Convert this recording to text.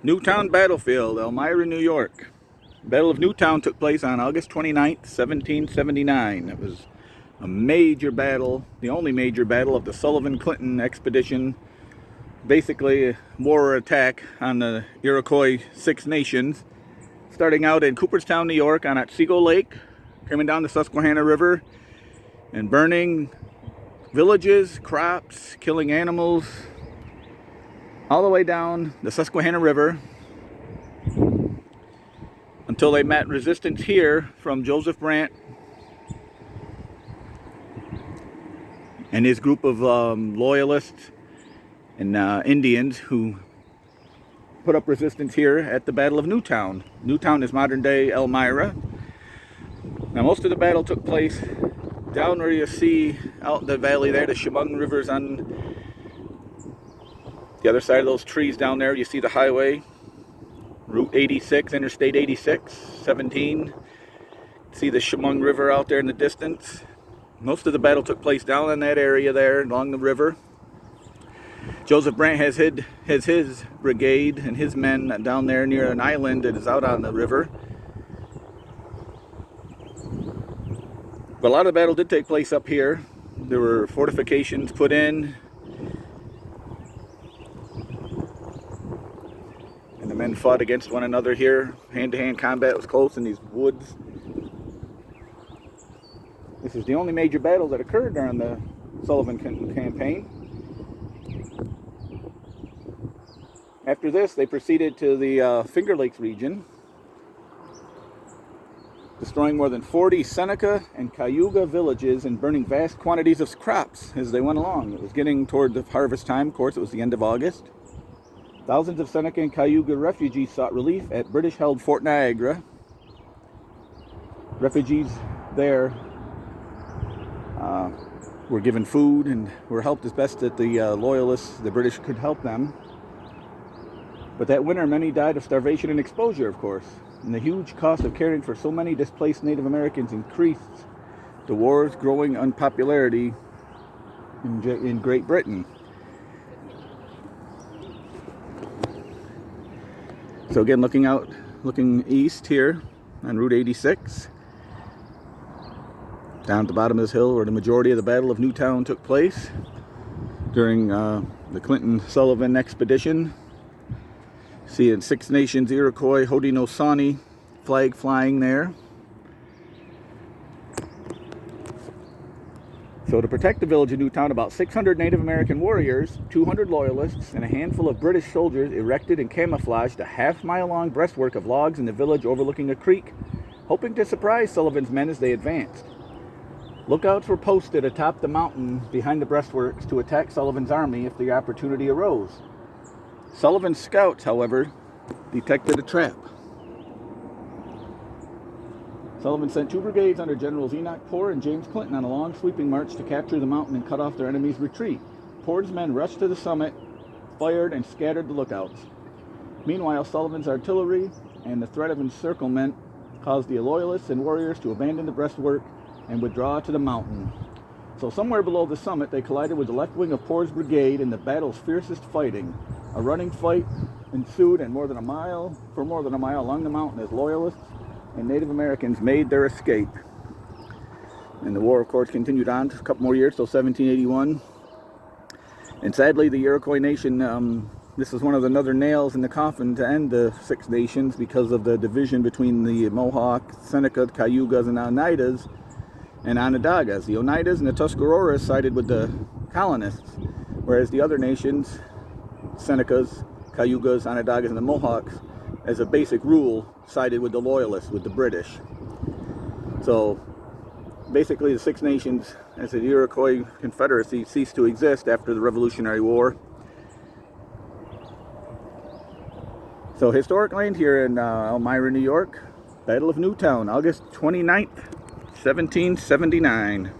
Newtown battlefield, Elmira, New York. Battle of Newtown took place on August 29th, 1779. It was a major battle, the only major battle of the Sullivan-Clinton expedition. Basically, a war attack on the Iroquois Six Nations, starting out in Cooperstown, New York, on Otsego Lake, coming down the Susquehanna River, and burning villages, crops, killing animals, all the way down the Susquehanna River until they met resistance here from Joseph Brant and his group of loyalists and Indians who put up resistance here at the Battle of Newtown. Newtown is modern-day Elmira. Now, most of the battle took place down where you see out in the valley there, the Chemung River's on the other side of those trees down there. You see the highway, Route 86, Interstate 86, 17. See the Chemung River out there in the distance. Most of the battle took place down in that area there along the river. Joseph Brant has his brigade and his men down there near an island that is out on the river. But a lot of the battle did take place up here. There were fortifications put in, and the men fought against one another here. Hand-to-hand combat was close in these woods. This is the only major battle that occurred during the Sullivan-Clinton campaign. After this, they proceeded to the Finger Lakes region, destroying more than 40 Seneca and Cayuga villages and burning vast quantities of crops as they went along. It was getting toward the harvest time. Of course, it was the end of August. Thousands of Seneca and Cayuga refugees sought relief at British-held Fort Niagara. Refugees there were given food and were helped as best that the loyalists, the British, could help them. But that winter, many died of starvation and exposure, of course. And the huge cost of caring for so many displaced Native Americans increased the war's growing unpopularity in Great Britain. So again, looking east here on Route 86, down at the bottom of this hill where the majority of the Battle of Newtown took place during the Clinton-Sullivan expedition. Seeing Six Nations Iroquois Haudenosaunee flag flying there. So to protect the village of Newtown, about 600 Native American warriors, 200 loyalists, and a handful of British soldiers erected and camouflaged a half-mile-long breastwork of logs in the village overlooking a creek, hoping to surprise Sullivan's men as they advanced. Lookouts were posted atop the mountain behind the breastworks to attack Sullivan's army if the opportunity arose. Sullivan's scouts, however, detected a trap. Sullivan sent 2 brigades under Generals Enoch Poor and James Clinton on a long sweeping march to capture the mountain and cut off their enemy's retreat. Poor's men rushed to the summit, fired, and scattered the lookouts. Meanwhile, Sullivan's artillery and the threat of encirclement caused the loyalists and warriors to abandon the breastwork and withdraw to the mountain. So somewhere below the summit, they collided with the left wing of Poor's brigade in the battle's fiercest fighting. A running fight ensued, and for more than a mile along the mountain as loyalists and Native Americans made their escape. And the war, of course, continued on a couple more years, till 1781. And sadly, the Iroquois Nation, this was one of another nails in the coffin to end the Six Nations because of the division between the Mohawk, Seneca, Cayugas, and Oneidas and Onondagas. The Oneidas and the Tuscaroras sided with the colonists, whereas the other nations, Senecas, Cayugas, Onondagas, and the Mohawks, as a basic rule, sided with the loyalists, with the British. So basically the Six Nations as the Iroquois Confederacy ceased to exist after the Revolutionary War. So historic land here in Elmira, New York, Battle of Newtown, August 29th, 1779.